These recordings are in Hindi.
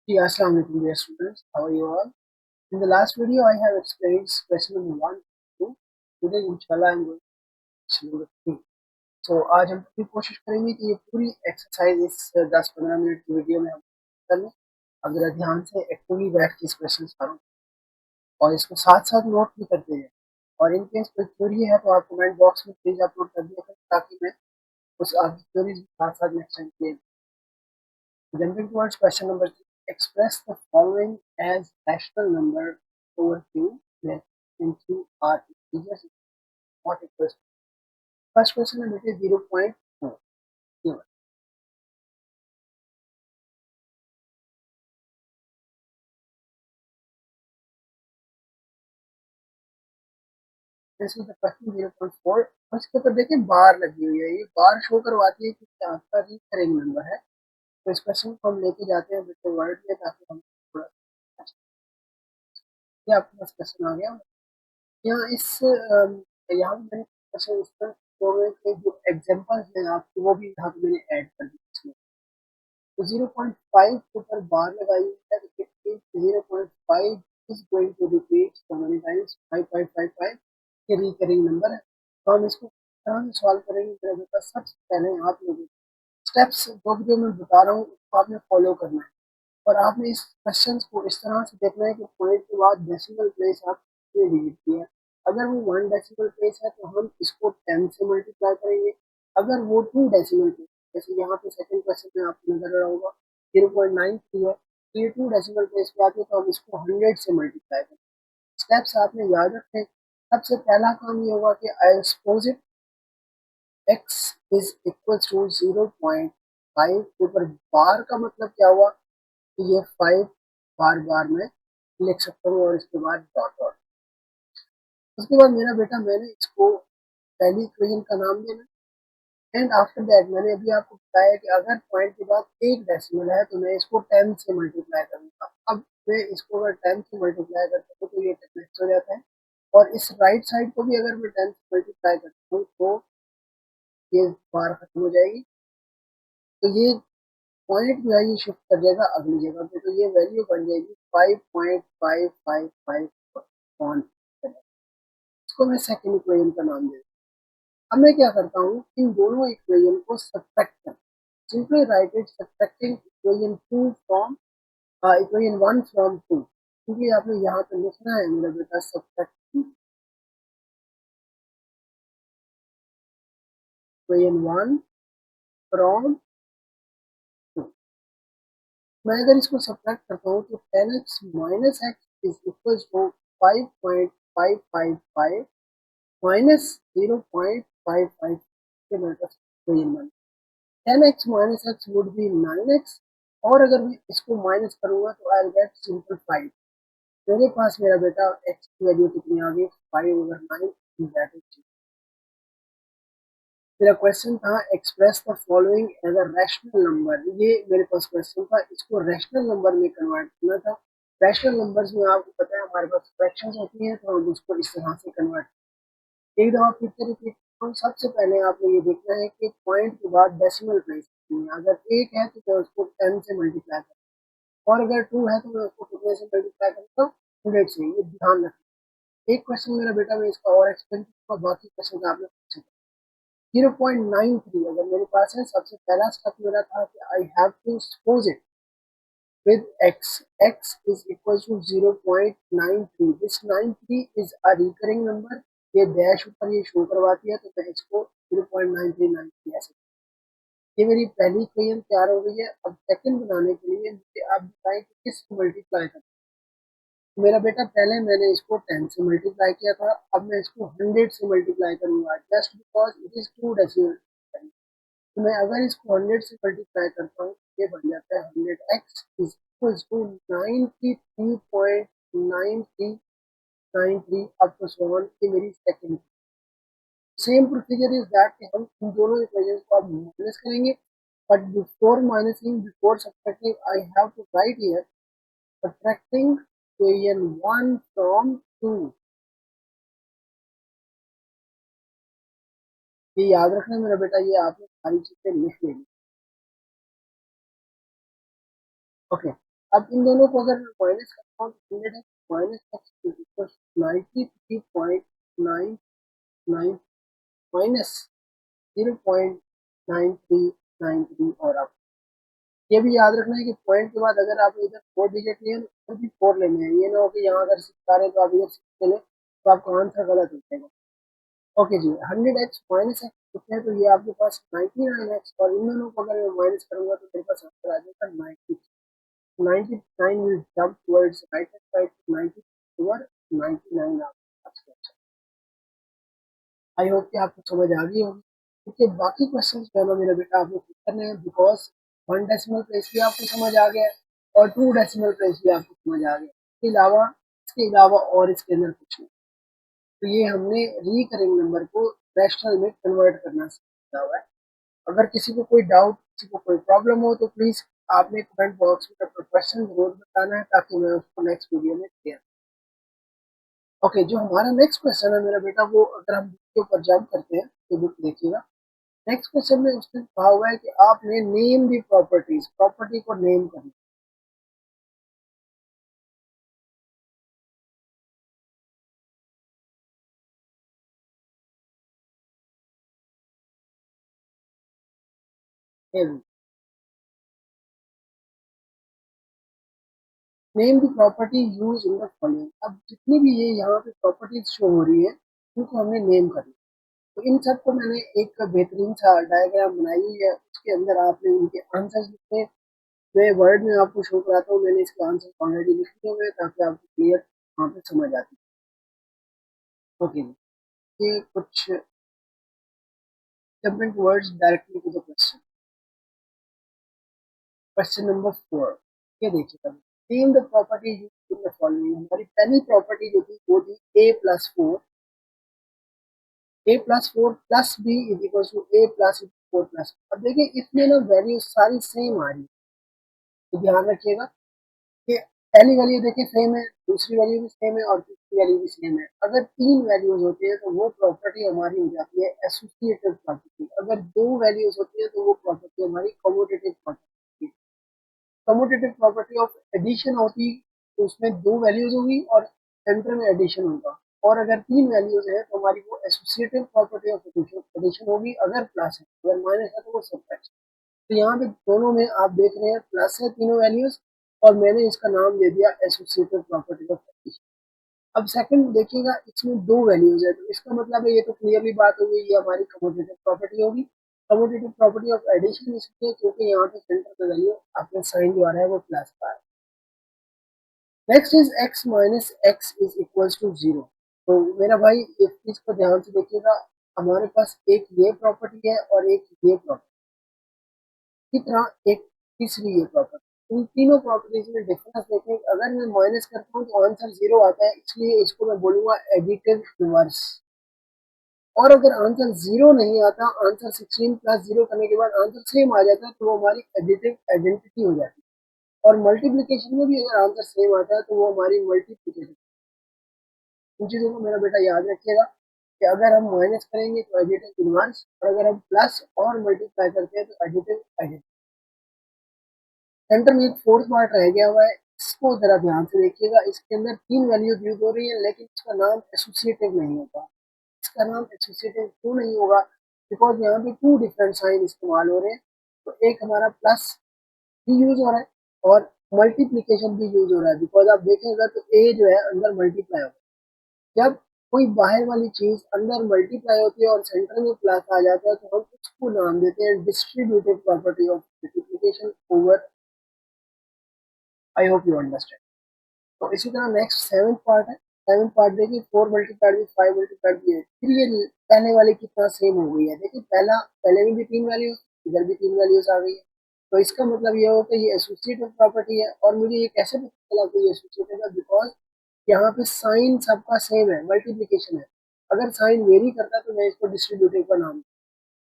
Hey, Assalamu alaikum, dear students. How are you all? In the last video, I have explained question number 1 to 2. Today, inshallah, I'm going to question number 3. So, आज हम पूरी कोशिश करेंगे कि ये पूरी एक्सरसाइज इस 10-15 मिनट की वीडियो में हम कर लें। अब जरा ध्यान से एक्टिवली बैठ के इस क्वेश्चन करो और इसको साथ साथ नोट भी करते हैं। और इन केस कोई क्वेरी है तो आप कमेंट बॉक्स में प्लीज अपलोड कर दिया करें ताकि मैं उस आपकी क्वेरीज साथ साथ next time clear. Jumping towards question number 3, express the following as rational number over Q, where in Q are integers not equals. First question है बेटे 0.4 given. This is the question 0.4. इसके ऊपर देखिए बार लगी हुई है, ये बार शो करवाती है कि आपका रिकरिंग नंबर है। तो इस क्वेश्चन को हम लेके जाते हैं बेटे वर्ड में ताकि हम थोड़ा ये आपके पास क्वेश्चन आ गया। यहाँ यहाँ पे मैंने क्वेश्चन इसमें के जो एग्जांपल्स हैं आपको वो भी यहाँ पे मैंने ऐड कर दिए इसमें। तो 0.5 के ऊपर बार लगाई हुई है तो 0.5 is going to repeat so many times 5555 ये रिकरिंग नंबर है। तो हम इसको तरह से सॉल्व करेंगे। मेरा बेटा सबसे पहले आप लोगों स्टेप्स जो मैं बता रहा हूँ उसको आपने फॉलो करना है और आपने इस क्वेश्चन को इस तरह से देखना है कि पॉइंट के बाद डेसिमल प्लेस आपने डिलीट किया है। अगर वो 1 डेसिमल प्लेस है तो हम इसको 10 से मल्टीप्लाई करेंगे। अगर वो 2 डेसिमल प्लेस जैसे यहाँ पे सेकंड क्वेश्चन में आपको नजर आ रहा होगा 0.93 है तो ये 2 डेसिमल प्लेस पे आती है तो हम इसको 100 से मल्टीप्लाई करेंगे। स्टेप्स आपने याद रखें। सबसे पहला काम ये होगा कि I suppose it x is equal to 0.5 के ऊपर बार का मतलब क्या हुआ कि ये 5 बार बार में लिख सकता हूँ और इसके बाद डॉट डॉट। उसके बाद मेरा बेटा मैंने इसको पहली इक्वेशन का नाम देना एंड आफ्टर दैट मैंने अभी आपको बताया कि अगर पॉइंट के बाद एक डेसिमल है तो मैं इसको 10 से मल्टीप्लाई करूंगा। अब मैं इसको अगर 10 से मल्टीप्लाई करता हूँ तो ये 10x हो जाता है और इस राइट साइड को भी अगर मैं 10 से मल्टीप्लाई करता हूँ तो ये बार खत्म हो जाएगी। तो ये पॉइंट जो है ये शिफ्ट कर जाएगा अगली जगह पे तो ये वैल्यू बन जाएगी 5.555 पॉइंट। इसको मैं सेकंड इक्वेशन का नाम दे। अब मैं क्या करता हूँ इन दोनों इक्वेशन को सब्ट्रैक्ट कर simply write it subtracting equation 2 from equation 1 from 2 क्योंकि आपने यहाँ पे लिखना है मेरा बेटा सब्ट्रैक्टिंग इक्वेशन 1 फ्रॉम 2। मैं अगर इसको सब्ट्रैक्ट करता हूँ तो 10x minus x is equal to 5.555 minus 0.55 के मतलब equation 1। 10x minus x would be 9x और अगर मैं इसको माइनस करूंगा तो आई गेट सिंपल 5। मेरे पास मेरा बेटा x की वैल्यू कितनी आ गई 5/9 दैट इज। मेरा क्वेश्चन था express the following as a rational number. ये मेरे पास क्वेश्चन था इसको रैशनल नंबर में कन्वर्ट करना था। रैशनल नंबर्स में आपको पता है हमारे पास फ्रैक्शंस होती हैं तो हम उसको इस तरह से कन्वर्ट एक दफा फिर से रिपीट करूँ। सबसे पहले आपको ये देखना है कि पॉइंट के बाद डेसिमल प्लेस कितनी है। अगर एक है तो मैं उसको 10 से मल्टीप्लाई करूँ और अगर 2 है तो मैं उसको कितने से मल्टीप्लाई करता हूँ 100 से। ये ध्यान रखें। एक क्वेश्चन मेरा बेटा मैं इसका और एक्सप्लेन करूँगा बाकी क्वेश्चन आपने पूछे 0.93 अगर मेरे पास है। सबसे पहला स्टेप मेरा था कि I have to suppose it with x is equal to 0.93 this 93 is a recurring number। ये डैश ऊपर ये शो करवाती है तो मैं इसको 0.93 ऐसे। ये मेरी पहली इक्वेशन तैयार हो गई है। अब सेकंड बनाने के लिए मुझे आप बताएं कि किस मल्टीप्लाई करना है। मेरा बेटा पहले मैंने इसको 10 से मल्टीप्लाई किया था अब मैं इसको 100 से मल्टीप्लाई करूंगा just because it is 2 decimal. तो मैं अगर इसको 100 से मल्टीप्लाई करता हूँ ये बन जाता है 100x is equals to 93.9393 up to so on. ये मेरी second same procedure is that कि हम इन दोनों इक्वेशंस को अब माइनस करेंगे but before minusing before subtracting I have to write here subtracting equation 1 from 2। ये याद रखना मेरा बेटा ये आपने सारी चीजें लिख लेनी। ओके अब इन दोनों को अगर मैं माइनस करता हूँ तो 100 minus x is equal 93.999 minus 0.9393 और अब ये भी याद रखना है कि पॉइंट के बाद अगर आप इधर 4 डिजिट लिए तो भी 4 लेने हैं, ये ना हो कि यहाँ अगर 6 आ रहे हैं तो आप इधर 6 ले लें तो आपका आंसर गलत हो जाएगा। ओके जी, 100x माइनस एक्स कितने हैं, तो ये आपके पास 99x और इन दोनों को अगर मैं माइनस करूंगा तो मेरे पास आंसर आ जाएगा 90। 99 will jump towards right hand side, 90 over 99 आपका आंसर। आई होप कि आपको समझ आ गई होगी। क्योंकि बाकी क्वेश्चन जो है ना मेरा बेटा आपको खुद करने हैं, बिकॉज 1 डेसिमल प्लेस भी आपको समझ आ गया है और 2 डेसिमल प्लेस भी आपको समझ आ गया। इसके अलावा और इसके अंदर कुछ नहीं। तो ये हमने रिकरिंग नंबर को रैशनल में कन्वर्ट करना सीखा हुआ है। अगर किसी को कोई डाउट, किसी को कोई प्रॉब्लम हो तो प्लीज आपने कमेंट बॉक्स में अपना क्वेश्चन जरूर बताना है ताकि मैं उसको नेक्स्ट वीडियो में क्लियर। ओके, जो हमारा नेक्स्ट क्वेश्चन है मेरा बेटा, वो अगर हम बुक के ऊपर जंप करते हैं तो बुक देखिएगा। नेक्स्ट क्वेश्चन में उसने कहा हुआ है कि आपने नेम दी प्रॉपर्टीज, प्रॉपर्टी को नेम करना है। Name the property use in the following. अब जितनी भी ये यहाँ पे प्रॉपर्टीज शो हो रही है उनको हमने नेम करना। तो इन सबको मैंने एक बेहतरीन सा डायग्राम बनाई हुई है, उसके अंदर आपने इनके आंसर्स लिखने। मैं वर्ड में आपको शो कराता हूँ, मैंने इसके आंसर ऑलरेडी लिख दिए हुए हैं ताकि आपको क्लियर वहाँ पे समझ आती है। ओके, ये कुछ jumping words directly to the question. Question number 4, ये देखिए, name the property used in the following. हमारी पहली प्रॉपर्टी जो थी वो थी a+4, a+4 plus B is equal to a+4 plus. अब देखिए इसमें ना वैल्यू सारी सेम आ रही है, तो ध्यान रखिएगा कि पहली वैल्यू देखिए सेम है, दूसरी वैल्यू भी सेम है और तीसरी वैल्यू भी सेम है। अगर 3 वैल्यूज होती है तो वो प्रॉपर्टी हमारी हो जाती है एसोसिएटिव प्रॉपर्टी। अगर 2 वैल्यूज होती है तो वो प्रॉपर्टी हमारी कम्यूटेटिव प्रॉपर्टी है। कम्यूटेटिव प्रॉपर्टी ऑफ एडिशन होती तो उसमें 2 वैल्यूज होगी और सेंटर में एडिशन होगा। और अगर 3 वैल्यूज है तो हमारी वो एसोसिएटिव प्रॉपर्टी ऑफ एडिशन होगी। अगर प्लस है, अगर माइनस है तो वो सबट्रैक्शन। तो यहाँ पे दोनों में आप देख रहे हैं प्लस है तीनों वैल्यूज और मैंने इसका नाम दे दिया एसोसिएटिव प्रॉपर्टी ऑफ एडिशन। अब सेकंड देखिएगा, इसमें 2 वैल्यूज है तो इसका मतलब है ये तो क्लियरली बात हो गई, ये हमारी कम्यूटेटिव प्रॉपर्टी होगी। कम्यूटेटिव प्रॉपर्टी ऑफ एडिशन इसलिए क्योंकि यहाँ पे सेंटर का वैल्यू आपने साइन जो आ रहा है वो प्लस का है। Next is x minus x is equal to 0। तो मेरा भाई इस चीज को ध्यान से देखिएगा, हमारे पास एक ये प्रॉपर्टी है और एक ये प्रॉपर्टी की तरह एक तीसरी ये प्रॉपर्टी। इन तीनों प्रॉपर्टीज में डिफरेंस देखें, अगर मैं माइनस करता हूँ तो आंसर 0 आता है, इसलिए इसको मैं बोलूंगा एडिटिव इनवर्स। और अगर आंसर 0 नहीं आता, आंसर 16 प्लस 0 करने के बाद आंसर सेम आ जाता है तो वो हमारी एडिटिव आइडेंटिटी हो जाती है। और मल्टीप्लीकेशन में भी अगर आंसर सेम आता है तो वो हमारी मल्टीप्लीकेशन। इन चीज़ों को मेरा बेटा याद रखिएगा कि अगर हम माइनस करेंगे तो एडिटिव इनवर्स और अगर हम प्लस और मल्टीप्लाई करते हैं तो एडिटिव आइडेंटिटी। सेंटर में एक फोर्थ पार्ट रह गया हुआ है, इसको जरा ध्यान से देखिएगा। इसके अंदर 3 वैल्यूज यूज हो रही है लेकिन इसका नाम एसोसिएटिव नहीं होगा। इसका नाम एसोसिएटिव क्यों नहीं होगा? बिकॉज यहाँ पे 2 डिफरेंट साइन इस्तेमाल हो रहे हैं। तो एक हमारा प्लस भी यूज हो रहा है और मल्टीप्लीकेशन भी यूज हो रहा है। बिकॉज आप देखेंगे तो ए जो है अंदर मल्टीप्लाई होगा। जब कोई बाहर वाली चीज अंदर मल्टीप्लाई होती है और सेंटर में प्लस आ जाता है तो हम उसको नाम देते हैं distributive property of multiplication over. I hope you understand. तो इसी तरह नेक्स्ट 7th पार्ट है। 7th पार्ट देखिए, 4 मल्टीप्लाइड विद 5 मल्टीप्लाइड विद 8। फिर ये पहले वाले की तरह सेम हो गई है। देखिए पहले में भी 3 वैल्यूज, इधर भी 3 वैल्यूज आ गई है। तो इसका मतलब ये हो कि ये एसोसिएटिव प्रॉपर्टी है। और मुझे ये कैसे पता चला कि ये एसोसिएटिव है? बिकॉज यहाँ पे साइन सबका सेम है, मल्टीप्लीकेशन है। अगर साइन वेरी करता है तो मैं इसको डिस्ट्रीब्यूटिव का नाम,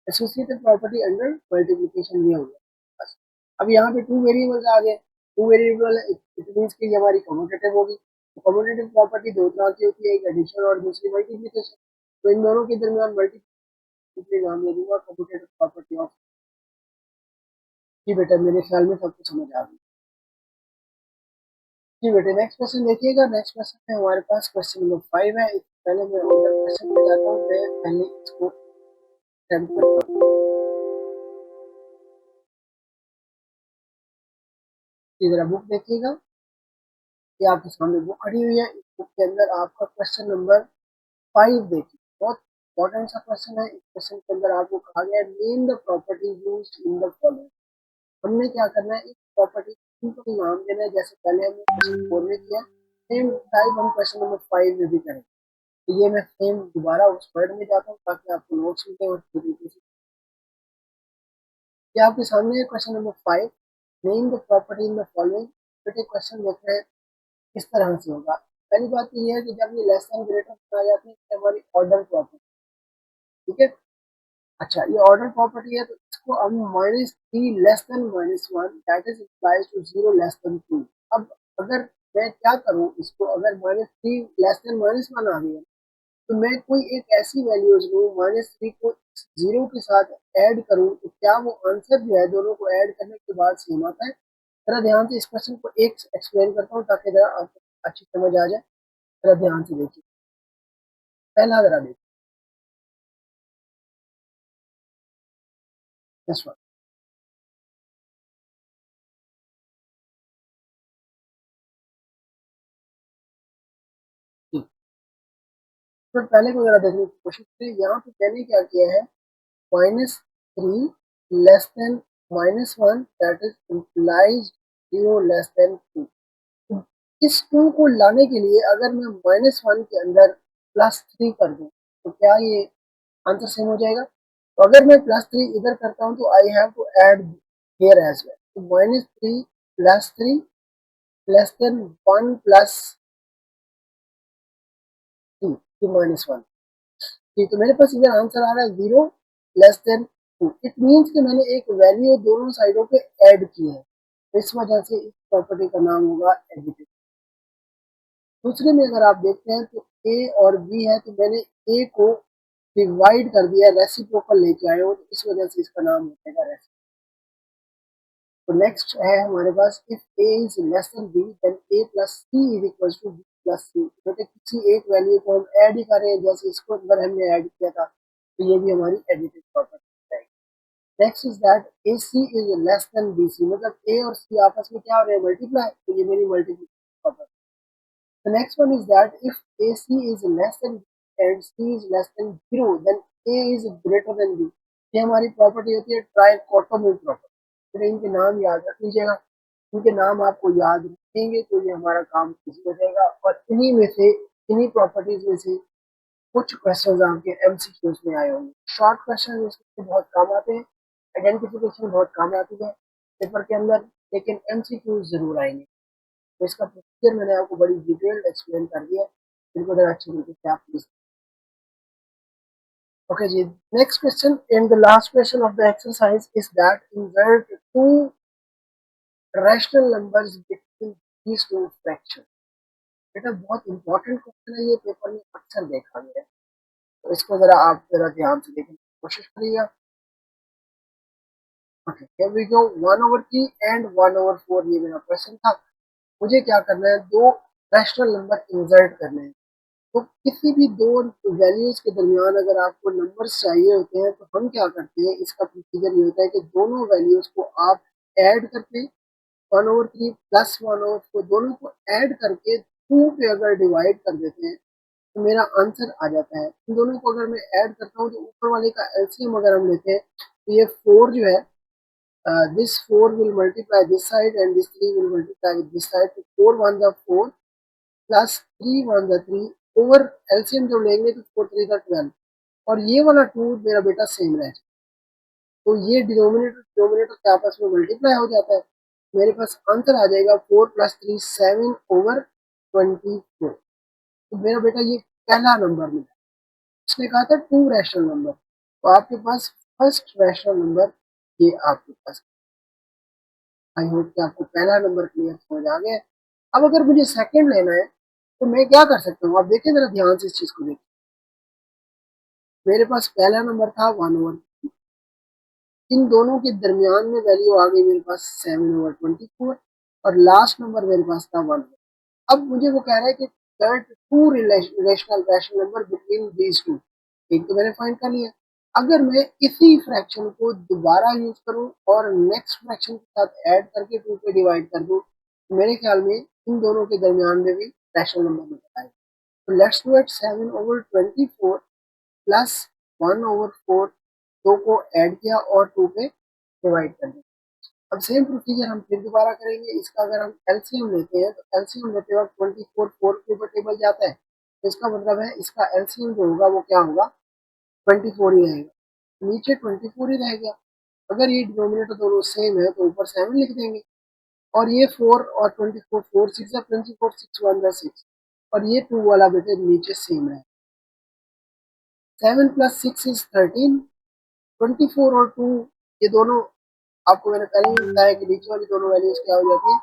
एसोसिएटिव प्रॉपर्टी अंडर मल्टीप्लीकेशन ये हो गया बस। अब यहाँ पे 2 वेरिएबल्स आ गए। 2 वेरिएबल इट मीन्स कि ये हमारी कम्यूटेटिव होगी। तो कम्यूटेटिव प्रॉपर्टी 2 तरह की होती है, एक एडिशन और दूसरी मल्टीप्लीकेशन। तो इन दोनों के दरमियान मल्टीप्लीकेशन नाम दे दूंगा कम्यूटेटिव प्रॉपर्टी ऑफ। जी बेटा, मेरे ख्याल में सबको समझ आ गई। जी बेटे, नेक्स्ट क्वेश्चन देखिएगा। नेक्स्ट क्वेश्चन में हमारे पास क्वेश्चन नंबर 5 है। इससे पहले मैं ऑर्डर क्वेश्चन पे जाता हूँ, मैं पहले इसको अटेम्प्ट करता हूँ। जरा बुक देखिएगा, ये आपके सामने बुक खड़ी हुई है। इस बुक के अंदर आपका क्वेश्चन नंबर 5 देखिए, बहुत इंपॉर्टेंट सा क्वेश्चन है। इस क्वेश्चन के अंदर आपको कहा गया है name the property used in the following. हमने क्या करना है, इस प्रॉपर्टी को नाम देना है, जैसे पहले हमने क्वेश्चन 4 में किया। सेम टाइप हम क्वेश्चन नंबर 5 में भी करेंगे। तो ये मैं सेम दोबारा उस वर्ड में जाता हूँ ताकि आपको नोट्स मिले और तरीके से। ये आपके सामने है question number 5, name the property in the following. बेटे क्वेश्चन देख रहे हैं किस तरह से होगा। पहली बात तो ये है कि जब ये लेस देन ग्रेटर आ जाती है तो हमारी ऑर्डर प्रॉपर्टी, ठीक है। अच्छा, ये ऑर्डर प्रॉपर्टी है तो इसको हम -3 less than -1 that is equals to 0 less than 2। अब अगर मैं क्या करूं, इसको अगर -3 लेस देन -1 आ गया तो मैं कोई एक ऐसी वैल्यूज लूँ -3 को 0 के साथ ऐड करूँ तो क्या वो आंसर जो है दोनों को ऐड करने के बाद सेम आता है। जरा ध्यान से इस क्वेश्चन को एक एक्सप्लेन करता हूँ ताकि जरा आपको अच्छी समझ आ जाए। जरा ध्यान से देखिए, पहला जरा देखिए दिस वन। तो पहले को जरा देखने की कोशिश करिए। यहाँ पे मैंने क्या किया है, -3 less than -1 that is implies 0 less than 2। इस 2 को लाने के लिए अगर मैं -1 के अंदर +3 कर दूं तो क्या ये आंसर सेम हो जाएगा। तो अगर मैं +3 इधर करता हूं तो I have to add here as well. तो -3 +3 लेस देन 1 प्लस 2 तो -1। ठीक, तो मेरे पास इधर आंसर आ रहा है 0 लेस देन 2। इट मीन्स कि मैंने एक वैल्यू दोनों साइडों पे ऐड की है, इस वजह से इस प्रॉपर्टी का नाम होगा एडिटिव। दूसरे में अगर आप देखते हैं तो ए और बी है तो मैंने ए को डिवाइड कर दिया, रेसिप्रोकल लेके आए हो तो इस वजह से इसका नाम हो जाएगा रेसिप्रोकल। तो नेक्स्ट है हमारे पास if A is less than B then A plus C is equal to B plus C. बेटे किसी एक वैल्यू को हम ऐड ही कर रहे हैं, जैसे इसको अंदर हमने ऐड किया था तो ये भी हमारी एडिटिव प्रॉपर्टी है। Next is that A C is less than B C, मतलब ए और सी आपस में क्या हो रहे हैं, मल्टीप्लाई, तो ये मेरी multiplication property. The next one is that if AC is less than B and C is less than 0, then A is greater than B। ये हमारी प्रॉपर्टी होती है ट्राइकोटोमी प्रॉपर्टी। फिर इनके नाम याद रख लीजिएगा, इनके नाम आपको याद रखेंगे तो ये हमारा काम इजी हो जाएगा। और इन्हीं में से, इन्हीं प्रॉपर्टीज में से कुछ क्वेश्चन आपके एमसीक्यूज में आए होंगे। शॉर्ट क्वेश्चन इसमें बहुत काम आते हैं, आइडेंटिफिकेशन बहुत काम आती है पेपर के अंदर, लेकिन एमसीक्यूज जरूर आएंगे। तो इसका प्रोसीजर मैंने आपको बड़ी डिटेल्ड एक्सप्लेन कर दिया है, इनको जरा अच्छी तरीके से आप प्लीज। ओके जी, next question and the last question of the exercise is that insert two rational numbers between these two fraction. बेटा बहुत इंपॉर्टेंट क्वेश्चन है, ये पेपर में अक्सर देखा गया है, तो इसको जरा आप जरा ध्यान से देखने की कोशिश करिएगा। Okay, here we go. 1/3 and 1/4 ये मेरा क्वेश्चन था। मुझे क्या करना है, दो रैशनल नंबर इंसर्ट करने हैं। तो किसी भी दो वैल्यूज के दरमियान अगर आपको नंबर्स चाहिए होते हैं तो हम क्या करते हैं, इसका प्रोसीजर ये होता है कि दोनों वैल्यूज को आप ऐड करके 1/3 प्लस 1/4 दोनों को ऐड करके 2 पे अगर डिवाइड कर देते हैं तो मेरा आंसर आ जाता है। इन दोनों को अगर मैं ऐड करता हूँ तो ऊपर वाले का एलसीएम अगर हम लेते हैं तो ये 4 जो है, this 4 will multiply this side and this 3 will multiply with this side, तो 4 1 the 4 plus 3 1 the 3 over LCM जब लेंगे तो 4 3 the 12 और ये वाला 2 मेरा बेटा सेम रहे, तो ये डिनोमिनेटर डिनोमिनेटर के आपस में मल्टीप्लाई हो जाता है। मेरे पास आंसर आ जाएगा 4 + 3 7/24। तो मेरा बेटा ये पहला नंबर मिला। उसने कहा था 2 रैशनल नंबर, तो आपके पास फर्स्ट रैशनल नंबर ये आपके पास। आई होप कि आपको पहला नंबर क्लियर समझ आ गया। अब अगर मुझे सेकंड लेना है तो मैं क्या कर सकता हूँ, आप देखिए जरा ध्यान से इस चीज को देखिए। मेरे पास पहला नंबर था 1/, इन दोनों के दरमियान में वैल्यू आ गई मेरे पास 7/24 और लास्ट नंबर मेरे पास था 1। अब मुझे वो कह रहा है कि that to rational number between these to, एक तो मैंने फाइंड कर लिया। अगर मैं इसी फ्रैक्शन को दोबारा यूज करूं और नेक्स्ट फ्रैक्शन के साथ ऐड करके 2 पे डिवाइड कर दूं, तो मेरे ख्याल में इन दोनों के दरमियान में भी रैशनल नंबर निकल आएगा। तो लेट्स डू इट 7/24 प्लस 1/4, दो को ऐड किया और 2 पे डिवाइड कर दिया। अब सेम प्रोसीजर हम फिर दोबारा करेंगे। इसका अगर हम एलसीएम लेते हैं तो एलसीएम लेते वक्त 24 4 के ऊपर टेबल जाता है, तो इसका मतलब है इसका एलसीएम जो होगा वो क्या होगा, 24 ही रहेगा, नीचे 24 ही रहेगा। अगर ये डिनोमिनेटर दोनों सेम है तो ऊपर 7 लिख देंगे, और ये 4 और 24 4 6 24 6 1 6, और ये 2 वाला बेटे नीचे सेम है। 7 + 6 इज 13, 24 और 2 ये दोनों आपको मैंने पहले ही बताया कि नीचे वाली दोनों वैल्यूज क्या हो जाती है,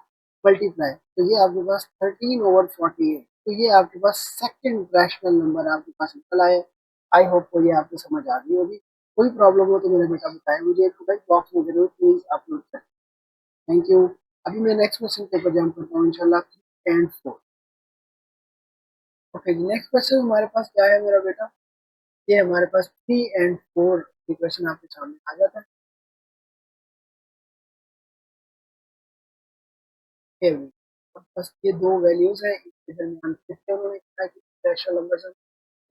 मल्टीप्लाई, तो ये आपके पास 13/48, तो ये आपके पास सेकंड रैशनल नंबर आपके पास निकल आए। आई होप को ये आपको समझ आ गई होगी। कोई प्रॉब्लम हो तो मेरा बेटा बताए मुझे, कमेंट बॉक्स में जरूर प्लीज अपलोड करें। Thank you. अभी मैं नेक्स्ट क्वेश्चन के ऊपर जंप करता हूँ इंशाल्लाह, 3 and 4। ओके जी, नेक्स्ट क्वेश्चन हमारे पास क्या है मेरा बेटा, ये हमारे पास 3 and 4 क्वेश्चन आपके सामने आ जाता है। बस ये दो वैल्यूज है, इसके दरमियान फिर से उन्होंने कहा कि रैशनल नंबर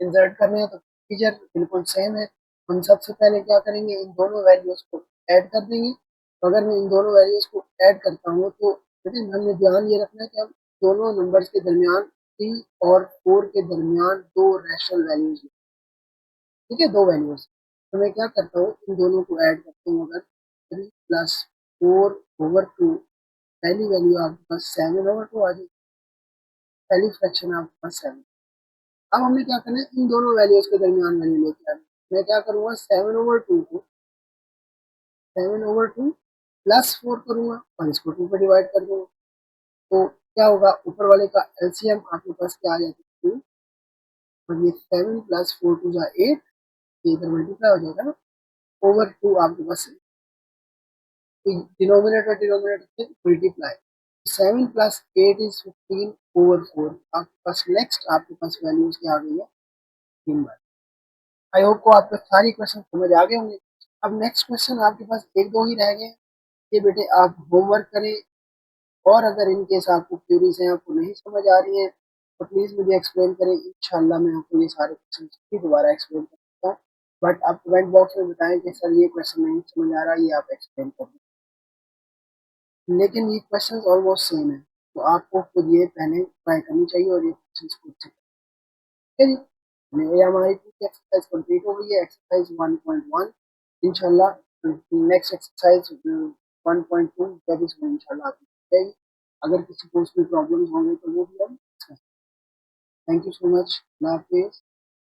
इंसर्ट करने हैं, तो प्रोसीजर बिल्कुल सेम है। हम सबसे पहले क्या करेंगे, इन दोनों वैल्यूज को ऐड कर देंगे। तो अगर मैं इन दोनों वैल्यूज को ऐड करता हूँ तो लेकिन हमें ध्यान ये रखना है कि हम दोनों नंबर्स के दरमियान 3 और 4 के दरमियान दो रैशनल वैल्यूज, ठीक है, दो वैल्यूज। तो मैं क्या करता हूँ, इन दोनों को ऐड करता हूँ। अगर 3 + 4/2, पहली वैल्यू आपके पास 7/2 आ जाएगी, पहली फ्रैक्शन आपके पास 7। अब हमने क्या करना है, इन दोनों वैल्यूज के दरमियान वैल्यू लेके आनी। मैं क्या करूंगा, 7/2 को 7/2 +4 करूंगा और इसको 2 पे डिवाइड कर दूंगा। तो क्या होगा, ऊपर वाले का एलसीएम आपके पास क्या आ जाएगा, 2, और ये 7 + 4 2 जा 8, ये इधर मल्टीप्लाई हो जाएगा ना, ओवर 2 आपके पास डिनोमिनेटर डिनोमिनेटर से मल्टीप्लाई, 7 + 8 इज 15/4। आपके पास नेक्स्ट आपके पास वैल्यूज क्या आ गई है, 3 बार। आई होप को आपको सारी क्वेश्चन समझ आ गए होंगे। अब नेक्स्ट क्वेश्चन आपके पास एक दो ही रह गए, ये बेटे आप होमवर्क करें, और अगर इन केस आपको क्यूरीज हैं, आपको नहीं समझ आ रही है, तो प्लीज़ मुझे एक्सप्लेन करें। इंशाल्लाह मैं आपको ये सारे क्वेश्चन भी दोबारा एक्सप्लेन कर सकता हूँ, बट आप कमेंट बॉक्स में बताएं कि सर ये क्वेश्चन नहीं समझ आ रहा, ये आप एक्सप्लेन कर दें। लेकिन ये क्वेश्चन ऑलमोस्ट सेम है, तो आपको खुद ये पहले ट्राई करनी चाहिए और ये क्वेश्चन खुद से, ठीक है जी। ये हमारी पूरी एक्सरसाइज कंप्लीट हो गई है, एक्सरसाइज 1.1। इंशाल्लाह नेक्स्ट एक्सरसाइज 1.2 जब इसमें इंशाल्लाह आपको मिल जाएगी। अगर किसी को उसमें प्रॉब्लम्स होंगे तो वो भी हम discuss. Thank you so much. अल्लाह हाफिज़।